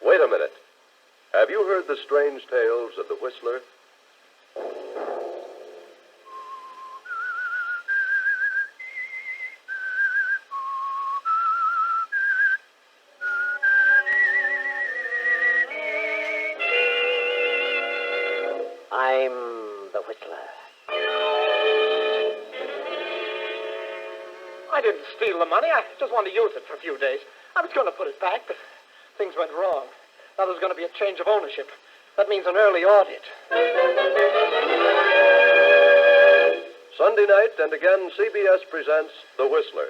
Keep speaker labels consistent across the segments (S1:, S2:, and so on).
S1: Wait a minute. Have you heard the strange tales of the Whistler?
S2: I'm the Whistler.
S3: I didn't steal the money. I just wanted to use it for a few days. I was going to put it back, but things went wrong. Now there's going to be a change of ownership. That means an early audit.
S1: Sunday night, and again, CBS presents The Whistler.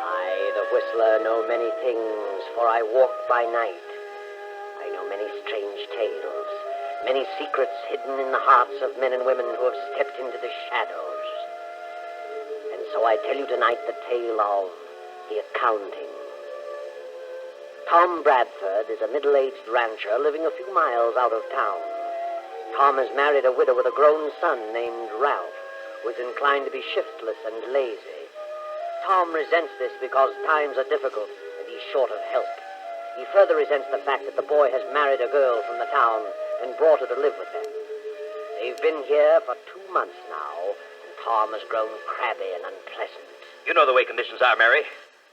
S2: I, the Whistler, know many things, for I walk by night. I know many strange tales, many secrets hidden in the hearts of men and women who have stepped into the shadows. And so I tell you tonight the tale of the accounting. Tom Bradford is a middle-aged rancher living a few miles out of town. Tom has married a widow with a grown son named Ralph, who is inclined to be shiftless and lazy. Tom resents this because times are difficult and he's short of help. He further resents the fact that the boy has married a girl from the town and brought her to live with them. They've been here for 2 months now, and Tom has grown crabby and unpleasant.
S4: You know the way conditions are, Mary.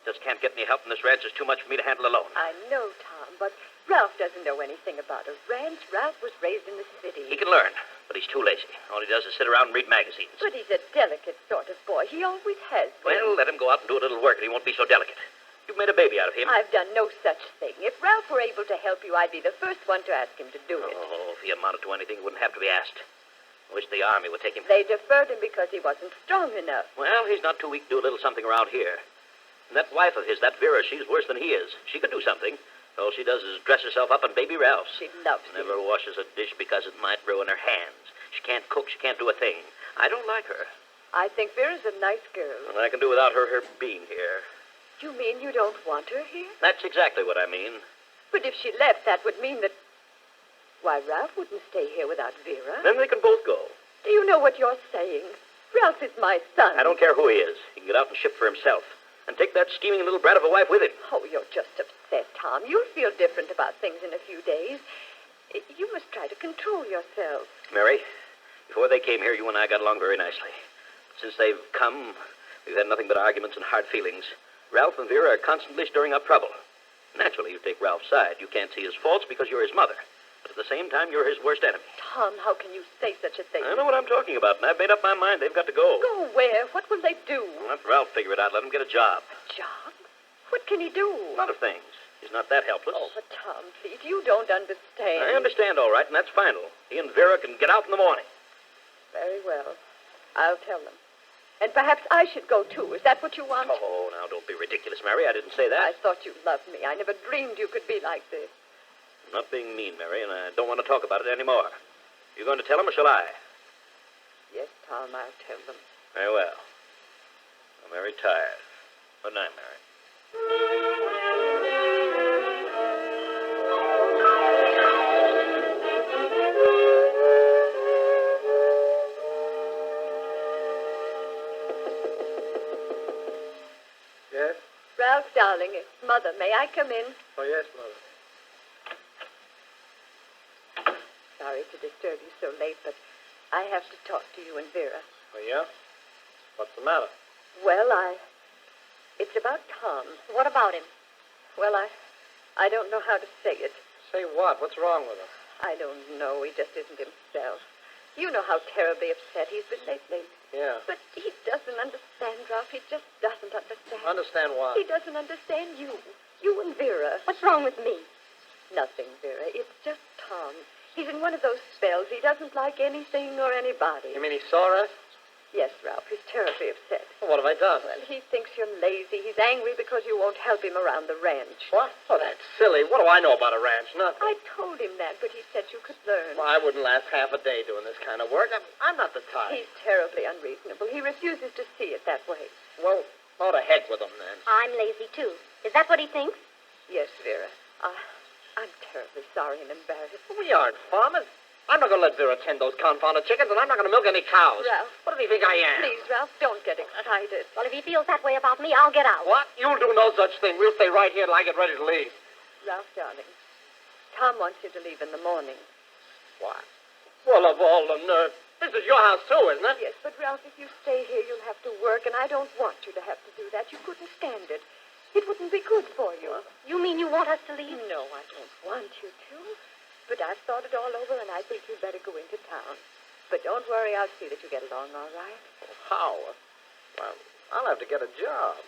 S4: Just can't get any help in this ranch. There's too much for me to handle alone.
S5: I know, Tom, but Ralph doesn't know anything about a ranch. Ralph was raised in the city.
S4: He can learn, but he's too lazy. All he does is sit around and read magazines.
S5: But he's a delicate sort of boy. He always has been.
S4: Well, let him go out and do a little work, and he won't be so delicate. You've made a baby out of him.
S5: I've done no such thing. If Ralph were able to help you, I'd be the first one to ask him to do it.
S4: Oh, if he amounted to anything, he wouldn't have to be asked. I wish the Army would take him.
S5: They deferred him because he wasn't strong enough.
S4: Well, he's not too weak to do a little something around here. And that wife of his, that Vera, she's worse than he is. She could do something. All she does is dress herself up in baby Ralph's.
S5: She loves him.
S4: Never washes a dish because it might ruin her hands. She can't cook. She can't do a thing. I don't like her.
S5: I think Vera's a nice girl.
S4: And I can do without her being here.
S5: You mean you don't want her here?
S4: That's exactly what I mean.
S5: But if she left, that would mean that... Why, Ralph wouldn't stay here without Vera.
S4: Then they can both go.
S5: Do you know what you're saying? Ralph is my son.
S4: I don't care who he is. He can get out and ship for himself. And take that scheming little brat of a wife with him.
S5: Oh, you're just upset, Tom. You'll feel different about things in a few days. You must try to control yourself.
S4: Mary, before they came here, you and I got along very nicely. Since they've come, we've had nothing but arguments and hard feelings. Ralph and Vera are constantly stirring up trouble. Naturally, you take Ralph's side. You can't see his faults because you're his mother. But at the same time, you're his worst enemy.
S5: Tom, how can you say such a thing?
S4: I know what I'm talking about, and I've made up my mind they've got to go.
S5: Go where? What will they do?
S4: Well, let Ralph figure it out. Let him get a job.
S5: A job? What can he do?
S4: A lot of things. He's not that helpless.
S5: Oh, but Tom, please, you don't understand.
S4: I understand, all right, and that's final. He and Vera can get out in the morning.
S5: Very well. I'll tell them. And perhaps I should go, too. Is that what you want?
S4: Oh, now, don't be ridiculous, Mary. I didn't say that.
S5: I thought you loved me. I never dreamed you could be like this.
S4: I'm not being mean, Mary, and I don't want to talk about it anymore. You going to tell them, or shall I?
S5: Yes, Tom, I'll tell them.
S4: Very well. I'm very tired. Good night, Mary.
S3: Yes?
S5: Ralph, darling, it's Mother. May I come in?
S3: Oh, yes, Mother.
S5: Sorry to disturb you so late, but I have to talk to you and Vera.
S3: Oh, yeah? What's the matter?
S5: Well, it's about Tom.
S6: What about him?
S5: Well, I don't know how to say it.
S3: Say what? What's wrong with him?
S5: I don't know. He just isn't himself. You know how terribly upset he's been lately.
S3: Yeah.
S5: But he doesn't understand, Ralph. He just doesn't understand.
S3: Understand what?
S5: He doesn't understand you. You and Vera.
S6: What's wrong with me?
S5: Nothing, Vera. It's just Tom. He's in one of those spells. He doesn't like anything or anybody.
S3: You mean he's sore us?
S5: Yes, Ralph. He's terribly upset.
S3: Well, what have I done?
S5: Well, he thinks you're lazy. He's angry because you won't help him around the ranch.
S3: What? Oh, that's silly. What do I know about a ranch? Nothing.
S5: I told him that, but he said you could learn.
S3: Well, I wouldn't last half a day doing this kind of work. I'm not the type.
S5: He's terribly unreasonable. He refuses to see it that way.
S3: Well, oh, to heck with him, then.
S6: I'm lazy, too. Is that what he thinks?
S5: Yes, Vera. I'm terribly sorry and embarrassed.
S3: We aren't farmers. I'm not going to let Vera tend those confounded chickens, and I'm not going to milk any cows.
S5: Ralph.
S3: What does he think I am?
S5: Please, Ralph, don't get excited.
S6: Well, if he feels that way about me, I'll get out.
S3: What? You'll do no such thing. We'll stay right here till I get ready to leave.
S5: Ralph, darling, Tom wants you to leave in the morning.
S3: What? Well, of all the nerve. This is your house, too, isn't it?
S5: Yes, but Ralph, if you stay here, you'll have to work, and I don't want you to have to do that. You couldn't stand it. It wouldn't be good for you.
S6: You mean you want us to leave?
S5: No, I don't want you to. But I've thought it all over, and I think you'd better go into town. But don't worry, I'll see that you get along all right.
S3: How? Well, I'll have to get a job.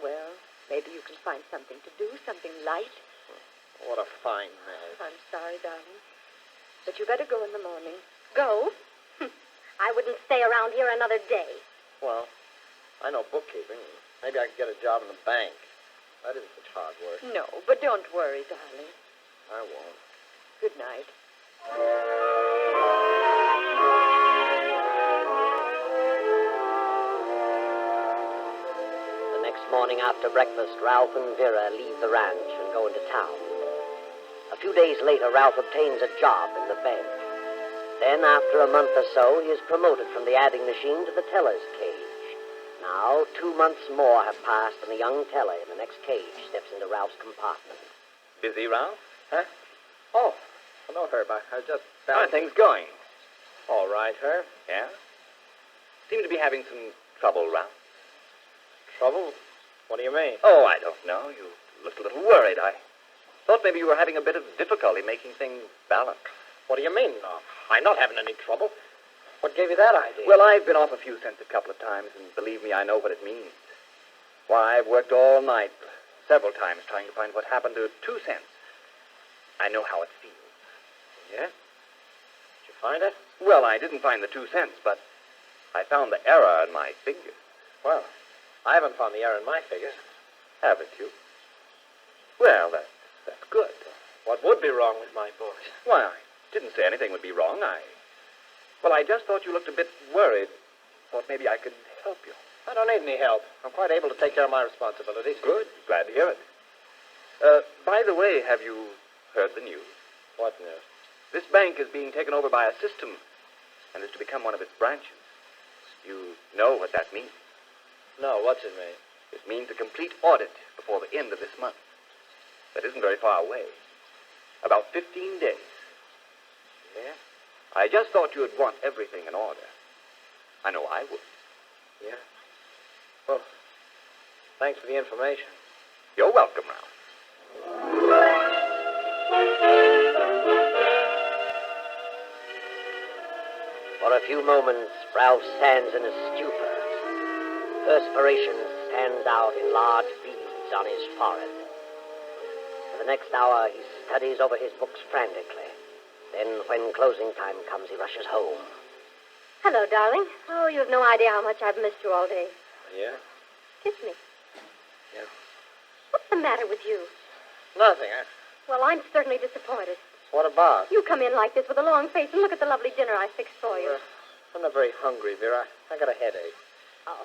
S5: Well, maybe you can find something to do, something light.
S3: What a fine man.
S5: I'm sorry, darling. But you better go in the morning.
S6: Go? I wouldn't stay around here another day.
S3: Well, I know bookkeeping. Maybe I could get a job in the bank. That isn't such hard work.
S5: No, but don't worry, darling.
S3: I won't.
S5: Good night.
S2: The next morning after breakfast, Ralph and Vera leave the ranch and go into town. A few days later, Ralph obtains a job in the bank. Then, after a month or so, he is promoted from the adding machine to the teller's cage. Now, 2 months more have passed, and the young teller in the next cage steps into Ralph's compartment.
S4: Busy, Ralph?
S3: Huh? Oh, hello, Herb. I just
S4: How are things going?
S3: All right, Herb.
S4: Yeah? Seem to be having some trouble, Ralph.
S3: Trouble? What do you mean?
S4: Oh, I don't know. You looked a little worried. I thought maybe you were having a bit of difficulty making things balance.
S3: What do you mean? No, I'm not having any trouble. What gave you that idea?
S4: Well, I've been off a few cents a couple of times, and believe me, I know what it means. Why, I've worked all night, several times, trying to find what happened to 2 cents. I know how it feels.
S3: Yeah? Did you find it?
S4: Well, I didn't find the 2 cents, but I found the error in my figures.
S3: Well, I haven't found the error in my figures.
S4: Haven't you? Well, that's good.
S3: What would be wrong with my books?
S4: Why, I didn't say anything would be wrong. Well, I just thought you looked a bit worried. Thought maybe I could help you.
S3: I don't need any help. I'm quite able to take care of my responsibilities.
S4: Good. Glad to hear it. By the way, have you heard the news?
S3: What news?
S4: This bank is being taken over by a system and is to become one of its branches. You know what that means.
S3: No, what's it mean?
S4: It means a complete audit before the end of this month. That isn't very far away. About 15 days.
S3: Yeah?
S4: I just thought you would want everything in order. I know I would.
S3: Yeah? Well, thanks for the information.
S4: You're welcome, Ralph.
S2: For a few moments, Ralph stands in a stupor. Perspiration stands out in large beads on his forehead. For the next hour, he studies over his books frantically. Then, when closing time comes, he rushes home.
S6: Hello, darling. Oh, you have no idea how much I've missed you all day.
S3: Yeah?
S6: Kiss me.
S3: Yeah.
S6: What's the matter with you?
S3: Nothing.
S6: Well, I'm certainly disappointed.
S3: What about?
S6: You come in like this with a long face and look at the lovely dinner I fixed for you.
S3: I'm not very hungry, Vera. I got a headache.
S6: Oh,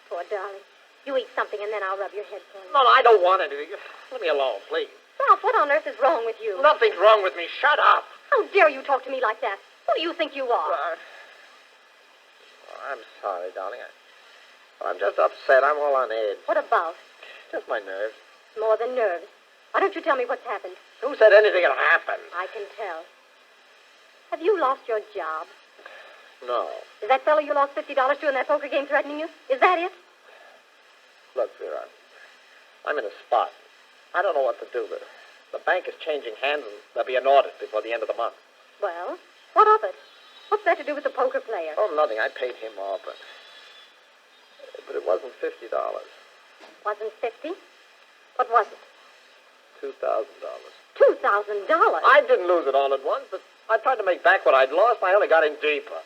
S6: poor darling. You eat something and then I'll rub your head for you.
S3: No, I don't want anything. Leave me alone, please.
S6: Ralph, what on earth is wrong with you?
S3: Nothing's wrong with me. Shut up.
S6: How dare you talk to me like that? Who do you think you are?
S3: I'm sorry, darling. I'm just upset. I'm all on edge.
S6: What about?
S3: Just my nerves.
S6: More than nerves. Why don't you tell me what's happened?
S3: Who said anything had happened?
S6: I can tell. Have you lost your job?
S3: No.
S6: Is that fellow you lost $50 to in that poker game threatening you? Is that it?
S3: Look, Vera, I'm in a spot. I don't know what to do. The bank is changing hands, and there'll be an audit before the end of the month.
S6: Well, what of it? What's that to do with the poker player?
S3: Oh, nothing. I paid him off, but it wasn't $50.
S6: Wasn't 50? What was it?
S3: $2,000.
S6: $2,000?
S3: I didn't lose it all at once, but I tried to make back what I'd lost. I only got in deeper.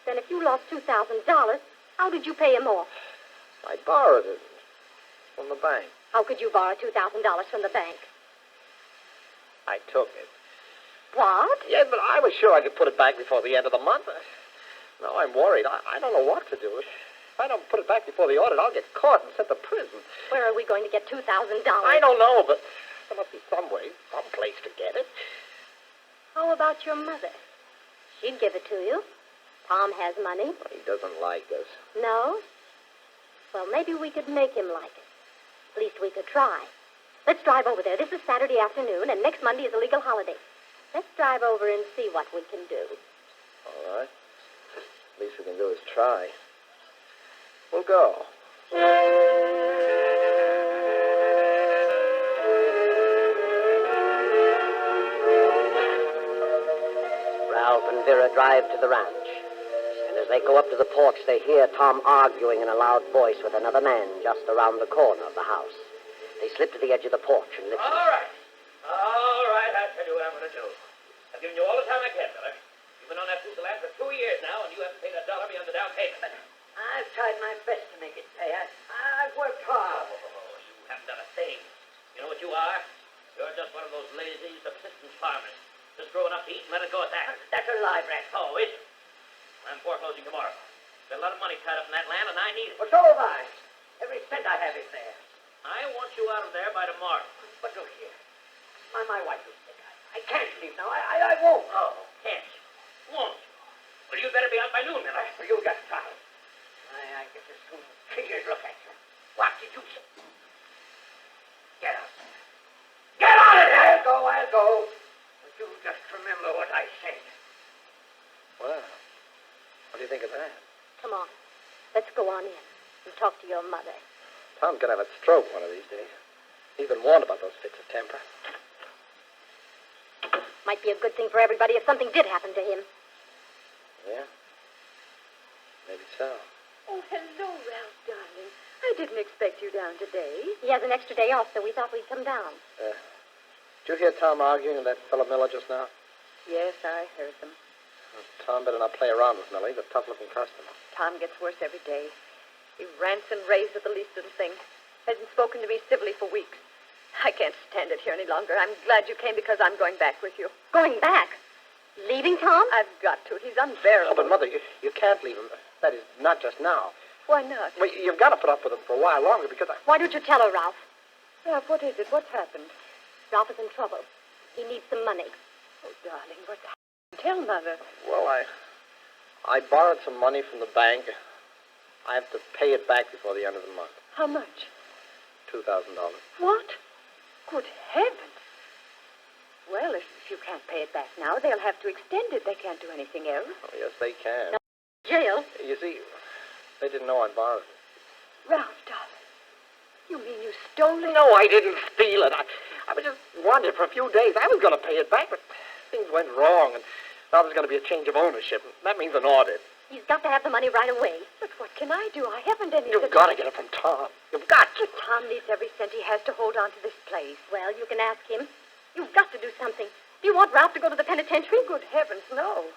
S6: Then if you lost $2,000, how did you pay him off?
S3: I borrowed it from the bank.
S6: How could you borrow $2,000 from the bank?
S3: I took it.
S6: What?
S3: Yeah, but I was sure I could put it back before the end of the month. Now I'm worried. I don't know what to do. If I don't put it back before the audit, I'll get caught and sent to prison.
S6: Where are we going to get $2,000?
S3: I don't know, but there must be some way, some place to get it.
S6: How about your mother? She'd give it to you. Tom has money.
S3: He doesn't like us.
S6: No? Well, maybe we could make him like it. At least we could try. Let's drive over there. This is Saturday afternoon, and next Monday is a legal holiday. Let's drive over and see what we can do.
S3: All right. Least we can do is try. We'll go.
S2: Ralph and Vera drive to the ranch. And as they go up to the porch, they hear Tom arguing in a loud voice with another man just around the corner of the house. They slip to the edge of the porch and listen.
S4: All right. I'll tell you what I'm going to do. I've given you all the time I can, Miller. You've been on that piece of land for 2 years now, and you haven't paid $1 beyond the down payment.
S2: I've tried my best to make it pay. I've worked hard.
S4: You haven't done a thing. You know what you are? You're just one of those lazy subsistence farmers. Just grow enough to eat and let it go at that.
S2: That's a lie, Rex.
S4: Oh, is it? I'm foreclosing tomorrow. Got a lot of money tied up in that land, and I need it.
S2: Well, so have I. Every cent I have is there.
S4: I want you out of there by tomorrow.
S2: But look here. My wife is sick. I can't leave now. I won't.
S4: Oh, can't you? Won't you? Well, you'd better be out by noon, Miller.
S2: Well, you just try. I guess as soon as figures look at you.
S4: What did you say?
S2: Get out. Get out of there! I'll go. But you just remember what I said.
S3: Well, what do you think of that?
S6: Come on. Let's go on in and talk to your mother.
S3: Tom's gonna have a stroke one of these days. He's been warned about those fits of temper.
S6: Might be a good thing for everybody if something did happen to him.
S3: Yeah? Maybe so.
S5: Oh, hello, Ralph, darling. I didn't expect you down today.
S6: He has an extra day off, so we thought we'd come down.
S3: Did you hear Tom arguing with that fellow Miller just now?
S5: Yes, I heard them.
S3: Tom better not play around with Miller. He's a tough-looking customer.
S5: Tom gets worse every day. He rants and raves at the least little thing. Hasn't spoken to me civilly for weeks. I can't stand it here any longer. I'm glad you came because I'm going back with you.
S6: Going back? Leaving Tom?
S5: I've got to. He's
S3: Oh,
S5: unbearable.
S3: but, Mother, you can't leave him. That is, not just now.
S5: Why not?
S3: Well, you've got to put up with him for a while longer because
S6: Why don't you tell her, Ralph?
S5: Ralph, what is it? What's happened?
S6: Ralph is in trouble. He needs some money.
S5: Oh, darling, what's happened? Tell Mother.
S3: Well, I borrowed some money from the bank. I have to pay it back before the end of the month.
S5: How much?
S3: $2,000.
S5: What? Good heavens. Well, if you can't pay it back now, they'll have to extend it. They can't do anything else.
S3: Oh, yes, they can.
S6: Jail?
S3: You see, they didn't know I borrowed it.
S5: Ralph, darling, you mean you stole it?
S3: No, I didn't steal it. I was just wanted it for a few days. I was going to pay it back, but things went wrong, and now there's going to be a change of ownership. That means an audit.
S6: He's got to have the money right away.
S5: But what can I do? I haven't any...
S3: You've got to get it from Tom. You've got to.
S5: But Tom needs every cent he has to hold on to this place.
S6: Well, you can ask him. You've got to do something. Do you want Ralph to go to the penitentiary?
S5: Good heavens, no.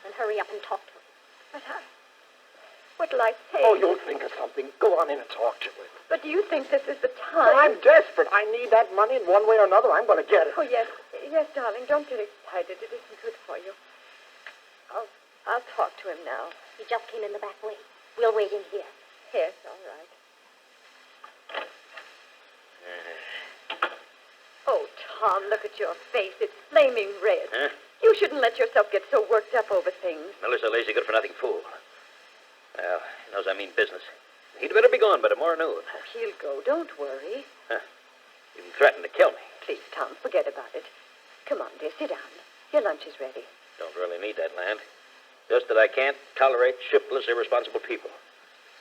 S6: Then hurry up and talk to him.
S5: But what'll I say?
S3: Oh, you'll think of something. Go on in and talk to him.
S5: But do you think this is the
S3: Well,
S5: time?
S3: I'm desperate. I need that money in one way or another. I'm going to get it.
S5: Oh, yes, darling. Don't get excited. It isn't good for you. I'll talk to him now.
S6: He just came in the back way. We'll wait in here.
S5: Yes, all right. Oh, Tom, look at your face. It's flaming red.
S4: Huh?
S5: You shouldn't let yourself get so worked up over things.
S4: Miller's a lazy, good-for-nothing fool. Well, he knows I mean business. He'd better be gone by tomorrow noon.
S5: Oh, he'll go. Don't worry.
S4: Even threatened to kill me.
S5: Please, Tom, forget about it. Come on, dear, sit down. Your lunch is ready.
S4: Don't really need that land. Just that I can't tolerate shiftless, irresponsible people.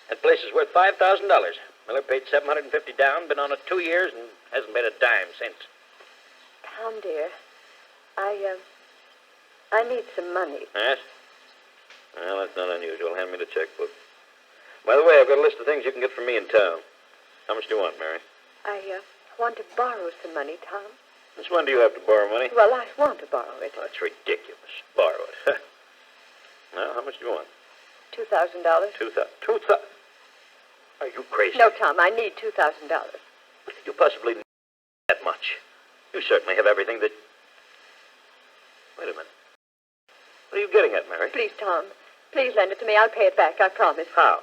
S4: That place is worth $5,000. Miller paid $750 down, been on it 2 years, and hasn't paid a dime since.
S5: Tom, dear, I need some money.
S4: Yes? Well, that's not unusual. Hand me the checkbook. By the way, I've got a list of things you can get from me in town. How much do you want, Mary?
S5: I want to borrow some money, Tom.
S4: Since when do you have to borrow money?
S5: Well, I want to borrow it.
S4: Oh, that's ridiculous. Borrow it. Now, how much do you want?
S5: $2,000?
S4: 2,000. Are you crazy?
S5: No, Tom, I need $2,000.
S4: You possibly need that much. You certainly have everything that... Wait a minute. What are you getting at, Mary?
S5: Please, Tom, please lend it to me. I'll pay it back, I promise.
S4: How?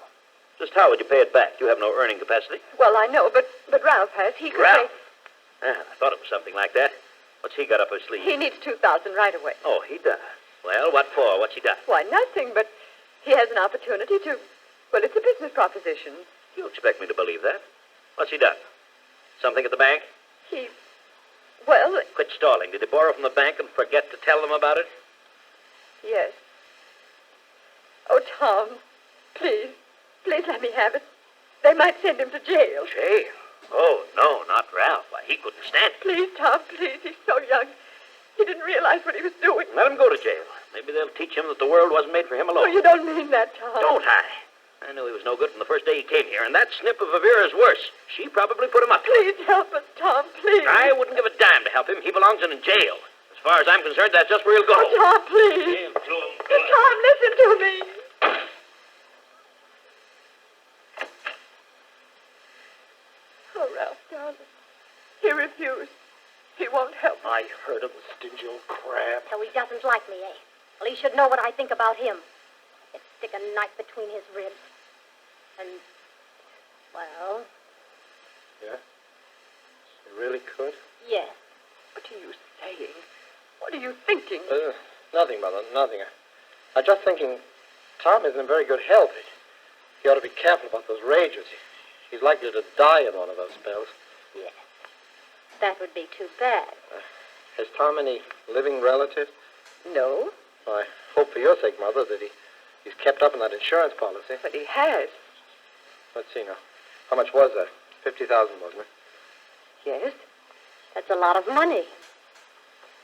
S4: Just how would you pay it back? You have no earning capacity.
S5: Well, I know, but Ralph has. He could
S4: Ralph? I thought it was something like that. What's he got up his sleeve?
S5: He needs $2,000 right away.
S4: Oh, he does. Well, what for? What's he done?
S5: Why, nothing, but he has an opportunity to... Well, it's a business proposition.
S4: You expect me to believe that? What's he done? Something at the bank?
S5: He... Well,
S4: Quit stalling. Did he borrow from the bank and forget to tell them about it?
S5: yes. Oh, Tom, please. Please let me have it. They might send him to jail.
S4: Jail? Oh, no, not Ralph. Why, he couldn't stand it.
S5: Please, Tom, please. He's so young. He didn't realize what he was doing.
S4: Let him go to jail. Maybe they'll teach him that the world wasn't made for him
S5: Oh,
S4: alone.
S5: you don't mean that, Tom.
S4: Don't I? I knew he was no good from the first day he came here, and that snip of Avira's worse. She probably put him up.
S5: Please help us, Tom, please.
S4: I wouldn't give a dime to help him. He belongs in jail. As far as I'm concerned, that's just where he'll go.
S5: Oh, Tom, please.
S4: Jail to him.
S5: Tom, listen to me. Oh, Ralph, darling. He refused. He won't help.
S3: I heard of the stingy old crab.
S6: So he doesn't like me, eh? Well, he should know what I think about him. I'd stick a knife between his ribs. And, well,
S3: Yeah? You really could?
S6: yes.
S5: What are you saying? What are you thinking?
S3: Nothing, Mother, nothing. I'm just thinking Tom isn't in very good health. He ought to be careful about those rages. He's likely to die in one of those spells.
S6: Yes. That would be too bad.
S3: Has Tom any living relatives?
S5: No,
S3: I hope for your sake, Mother, that he's kept up on that insurance policy.
S5: but he has.
S3: Let's see now. How much was that? 50,000, wasn't it?
S5: Yes?
S6: That's a lot of money.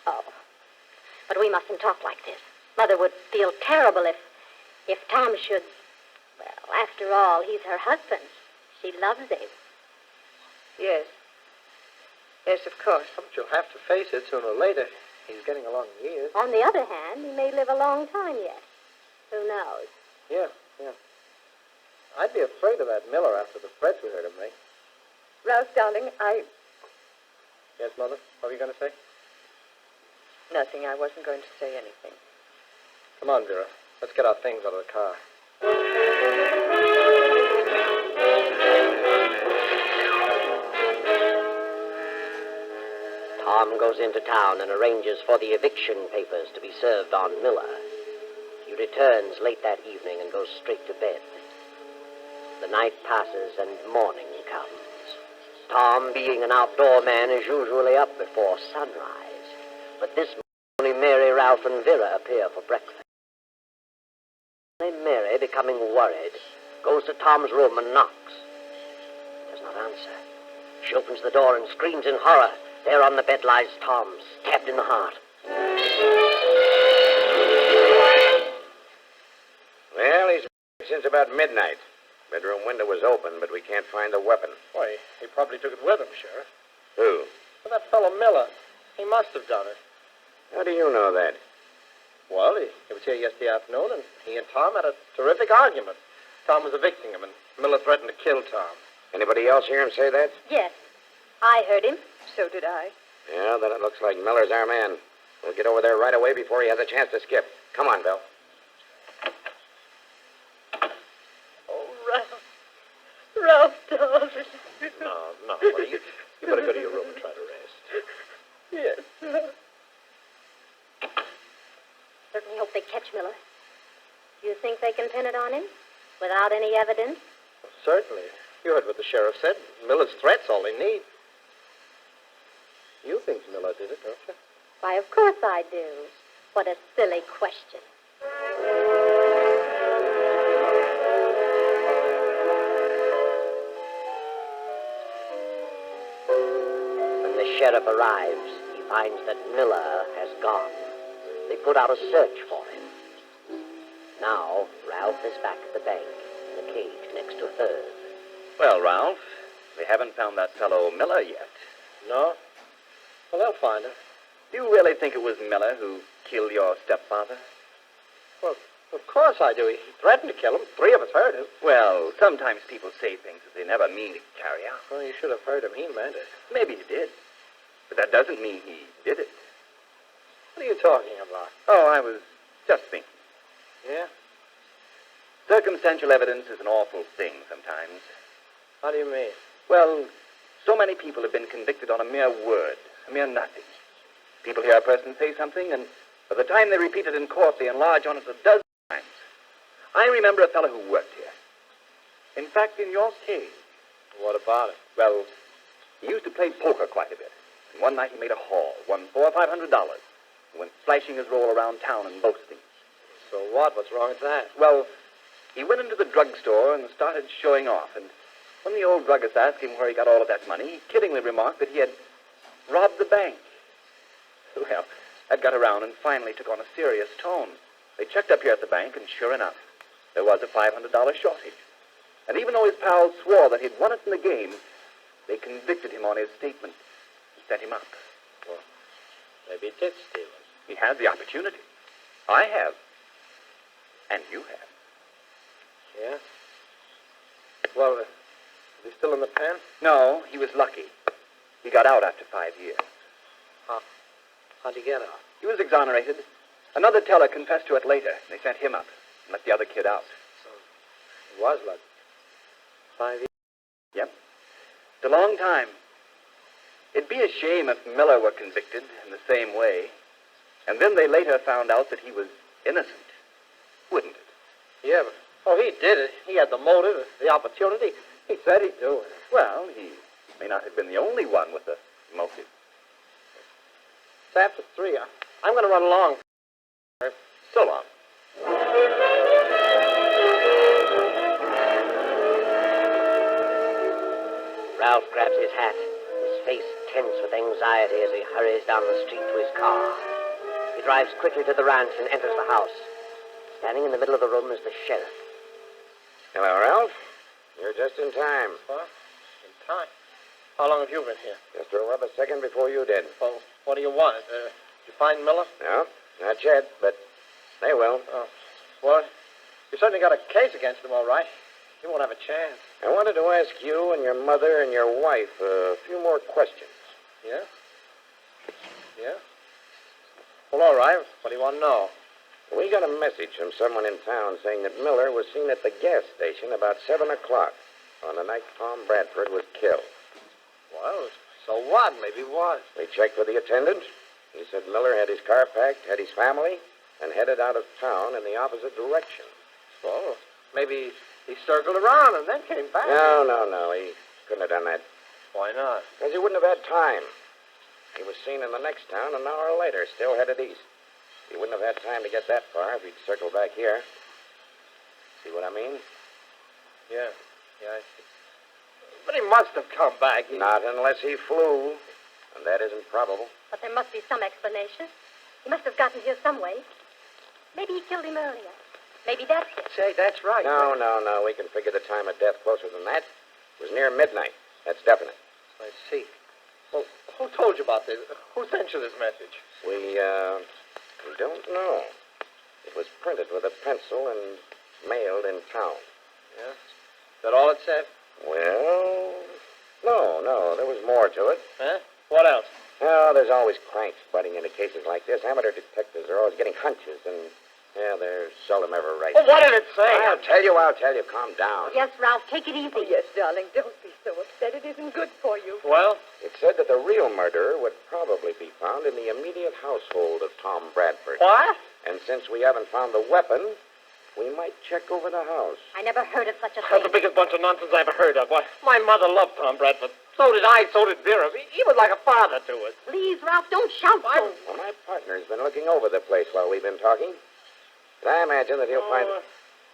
S6: Oh. But we mustn't talk like this. Mother would feel terrible if Tom should... Well, after all, he's her husband. She loves him.
S5: Yes. Yes, of course.
S3: But you'll have to face it sooner or later. He's getting along in years.
S6: On the other hand, he may live a long time yet. Who knows?
S3: Yeah. I'd be afraid of that Miller after the threats we heard him make.
S5: Ralph, darling,
S3: Yes, Mother? What were you going to say?
S5: Nothing. I wasn't going to say anything.
S3: Come on, Vera. Let's get our things out of the car.
S2: Tom goes into town and arranges for the eviction papers to be served on Miller. He returns late that evening and goes straight to bed. The night passes and morning comes. Tom, being an outdoor man, is usually up before sunrise. But this morning, Mary, Ralph, and Vera appear for breakfast. Mary, becoming worried, goes to Tom's room and knocks. He does not answer. She opens the door and screams in horror. There on the bed lies Tom, stabbed in the heart.
S7: Well, he's since about midnight. Bedroom window was open, but we can't find the weapon.
S3: Why, he probably took it with him, Sheriff.
S7: Who?
S3: Well, that fellow Miller. He must have done it.
S7: How do you know that?
S3: Well, he was here yesterday afternoon, and he and Tom had a terrific argument. Tom was evicting him, and Miller threatened to kill Tom.
S7: Anybody else hear him say that?
S6: Yes. I heard him.
S5: So did I.
S7: Yeah, then it looks like Miller's our man. We'll get over there right away before he has a chance to skip. Come on, Bill.
S5: Oh, Ralph. Ralph, darling.
S3: No, well, you better go to your room and try to rest.
S5: Yes.
S6: Certainly hope they catch Miller. Do you think they can pin it on him? Without any evidence?
S3: Well, certainly. You heard what the sheriff said. Miller's threat's all they need. You think Miller did it, don't you?
S6: Why, of course I do. What a silly question.
S2: When the sheriff arrives, he finds that Miller has gone. They put out a search for him. Now, Ralph is back at the bank in a cage next to Herb.
S4: Well, Ralph, we haven't found that fellow Miller yet.
S3: No? Well, they'll find him.
S4: Do you really think it was Miller who killed your stepfather?
S3: Well, of course I do. He threatened to kill him. 3 of us heard him.
S4: Well, sometimes people say things that they never mean to carry out.
S3: Well, you should have heard him. He meant it.
S4: Maybe he did. But that doesn't mean he did it.
S3: What are you talking about?
S4: Oh, I was just thinking.
S3: Yeah?
S4: Circumstantial evidence is an awful thing sometimes.
S3: How do you mean?
S4: Well, so many people have been convicted on a mere word, a mere nothing. People hear a person say something, and
S8: By the time they repeated in court, they enlarged on it a dozen times. I remember a fellow who worked here. In fact, in your case.
S3: What about it?
S8: Well, he used to play poker quite a bit. And one night he made a haul, won $400 or $500. He went flashing his roll around town and boasting.
S3: So what? What's wrong with that?
S8: Well, he went into the drugstore and started showing off. And when the old druggist asked him where he got all of that money, he kiddingly remarked that he had robbed the bank. Well, that got around and finally took on a serious tone. They checked up here at the bank, and sure enough, there was a $500 shortage. And even though his pals swore that he'd won it in the game, they convicted him on his statement and set him up.
S3: Well, maybe he did steal it.
S8: He had the opportunity. I have. And you have.
S3: Yeah? Well, is he still in the pen?
S8: No, he was lucky. He got out after 5 years.
S3: How'd he get out?
S8: He was exonerated. Another teller confessed to it later. They sent him up and let the other kid out.
S3: So, he was lucky. 5 years?
S8: Yep. It's a long time. It'd be a shame if Miller were convicted in the same way. And then they later found out that he was innocent. Wouldn't it?
S3: Yeah, but... Oh, he did it. He had the motive, the opportunity. He said he'd do it.
S8: Well, he may not have been the only one with the motive.
S3: It's after 3. I'm going to run along.
S8: So long.
S2: Ralph grabs his hat, his face tense with anxiety as he hurries down the street to his car. He drives quickly to the ranch and enters the house. Standing in the middle of the room is the sheriff.
S7: Hello, Ralph. You're just in time.
S3: What? In time? How long have you been here?
S7: Just a rub a second before you did.
S3: Well, what do you want? Did you find Miller?
S7: No, not yet, but they will.
S3: Oh. Well, you certainly got a case against him, all right. He won't have a chance.
S7: I wanted to ask you and your mother and your wife a few more questions.
S3: Yeah? Yeah? Well, all right. What do you want to know?
S7: We got a message from someone in town saying that Miller was seen at the gas station about 7 o'clock on the night Tom Bradford was killed.
S3: Well, so what? Maybe he was.
S7: We checked with the attendant. He said Miller had his car packed, had his family, and headed out of town in the opposite direction.
S3: So, maybe he circled around and then came back.
S7: No. He couldn't have done that.
S3: Why not?
S7: Because he wouldn't have had time. He was seen in the next town an hour later, still headed east. He wouldn't have had time to get that far if he'd circled back here. See what I mean?
S3: Yeah, I see. But he must have come back.
S7: Not unless he flew, and that isn't probable.
S6: But there must be some explanation. He must have gotten here some way. Maybe he killed him earlier. Maybe that's it.
S3: Say, that's right.
S7: No. We can figure the time of death closer than that. It was near midnight. That's definite.
S3: I see. Well, who told you about this? Who sent you this message?
S7: We don't know. It was printed with a pencil and mailed in town.
S3: Yeah? Is that all it said?
S7: Well, no. There was more to it.
S3: Huh? What else?
S7: Oh, there's always cranks butting into cases like this. Amateur detectives are always getting hunches, and, they're seldom ever right.
S3: Well, what did it say?
S7: I'll tell you. Calm down.
S6: Yes, Ralph, take it easy.
S5: Oh, yes, darling, don't be so upset. It isn't good for you.
S3: Well?
S7: It said that the real murderer would probably be found in the immediate household of Tom Bradford.
S3: What?
S7: And since we haven't found the weapon, we might check over the house.
S6: I never heard of such a
S3: That's
S6: thing.
S3: the biggest bunch of nonsense I ever heard of. Why, my mother loved Tom Bradford. So did I, so did Vera. He was like a father to us.
S6: Please, Ralph, don't shout so.
S7: Well, my partner's been looking over the place while we've been talking. And I imagine that he'll find...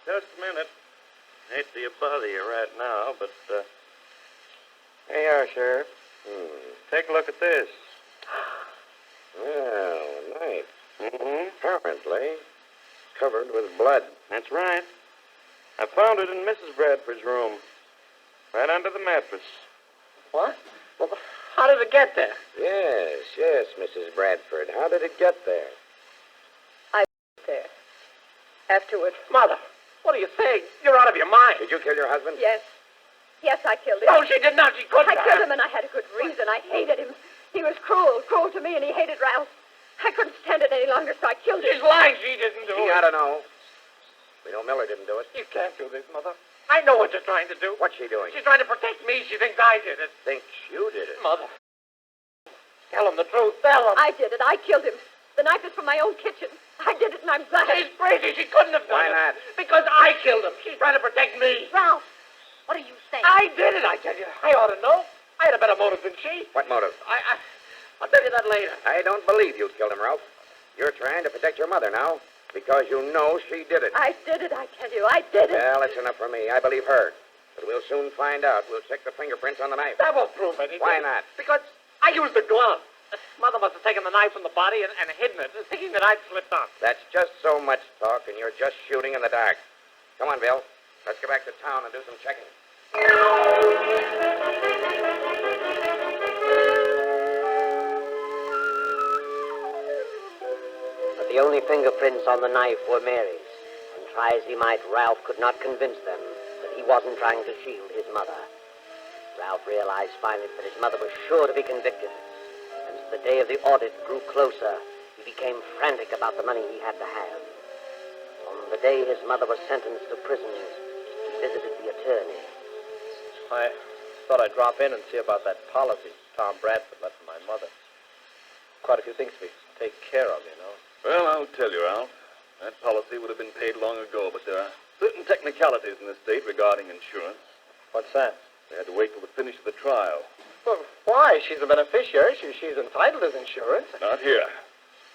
S9: Just a minute. Hate to bother you right now, but,
S7: Here you are, Sheriff.
S9: take a look at this.
S7: Well, knife.
S9: Mm-hmm.
S7: Apparently covered with blood.
S9: That's right. I found it in Mrs. Bradford's room. Right under the mattress.
S3: What? Well, how did it get there?
S7: Yes, Mrs. Bradford. How did it get there?
S5: There. Afterward.
S3: Mother, what are you saying? You're out of your mind.
S7: Did you kill your husband?
S5: Yes, I killed him.
S3: No, she did not. She couldn't.
S5: I killed him, and I had a good reason. I hated him. He was cruel to me, and he hated Ralph. I couldn't stand it any longer, so I killed him.
S3: She's lying. She didn't do
S7: She
S3: it.
S7: ought to know. We know Miller didn't do it.
S3: You can't do this, Mother. I know what you're trying to do.
S7: What's she doing?
S3: She's trying to protect me. She thinks I did it.
S7: Thinks you did it.
S3: Mother. Tell him the truth. Tell him.
S5: I did it. I killed him. The knife is from my own kitchen. I did it, and I'm glad.
S7: She's crazy. She couldn't have done
S3: Why
S7: it.
S3: not?
S7: Because I killed him. She's trying to protect me.
S6: Ralph, what are you saying?
S7: I did it, I tell you. I ought to know. I had a better motive than she.
S3: What motive?
S7: I'll tell you that later.
S3: I don't believe you killed him, Ralph. You're trying to protect your mother now because you know she did it.
S5: I did it, I tell you. I did it.
S3: Well, that's enough for me. I believe her. But we'll soon find out. We'll check the fingerprints on the knife.
S7: That won't prove anything.
S3: Why not?
S7: Because I used the glove. Mother must have taken the knife from the body and hidden it, thinking that I'd slipped on.
S3: That's just so much talk, and you're just shooting in the dark. Come on, Bill. Let's go back to town and do some checking.
S2: But the only fingerprints on the knife were Mary's, and try as he might, Ralph could not convince them that he wasn't trying to shield his mother. Ralph realized finally that his mother was sure to be convicted, and as the day of the audit grew closer, he became frantic about the money he had to have. On the day his mother was sentenced to prison, he visited the attorney.
S3: I thought I'd drop in and see about that policy Tom Bradford left for my mother. Quite a few things to take care of, you know.
S10: Well, I'll tell you, Ralph. That policy would have been paid long ago, but there are certain technicalities in the state regarding insurance.
S3: What's that?
S10: They had to wait till the finish of the trial.
S3: Well, why? She's a beneficiary. She's entitled to insurance.
S10: Not here.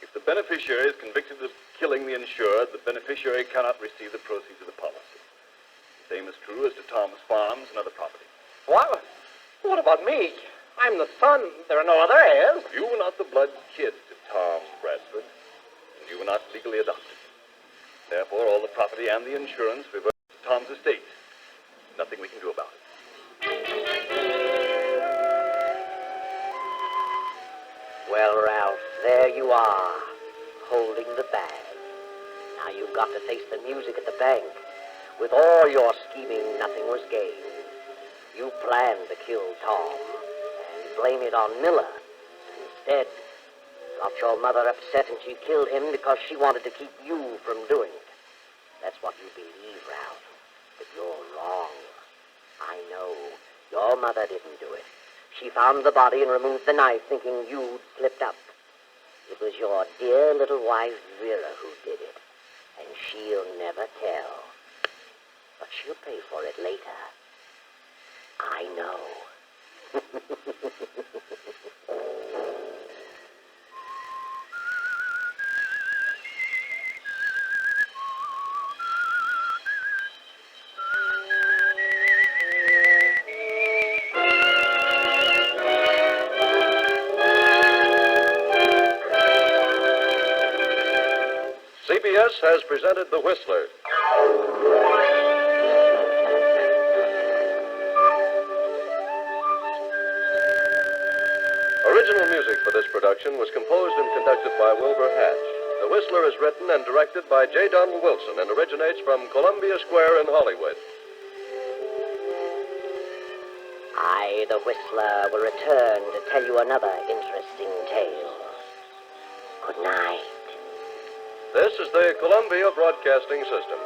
S10: If the beneficiary is convicted of killing the insured, the beneficiary cannot receive the proceeds of the policy. The same is true as to Tom's farms and other property.
S3: What? What about me? I'm the son. There are no other heirs.
S10: You were not the blood kid to Tom Bradford, and you were not legally adopted. Therefore, all the property and the insurance revert to Tom's estate. Nothing we can do about it.
S2: Well, Ralph, there you are, holding the bag. Now you've got to face the music at the bank. With all your scheming, nothing was gained. You planned to kill Tom and blame it on Miller. Instead, got your mother upset and she killed him because she wanted to keep you from doing it. That's what you believe, Ralph. But you're wrong. I know. Your mother didn't do it. She found the body and removed the knife, thinking you'd slipped up. It was your dear little wife, Vera, who did it. And she'll never tell. But she'll pay for it later. I know.
S1: CBS has presented The Whistler. Original music for this production was composed and conducted by Wilbur Hatch. The Whistler is written and directed by J. Donald Wilson and originates from Columbia Square in Hollywood.
S2: I, the Whistler, will return to tell you another interesting tale. Good night.
S1: This is the Columbia Broadcasting System.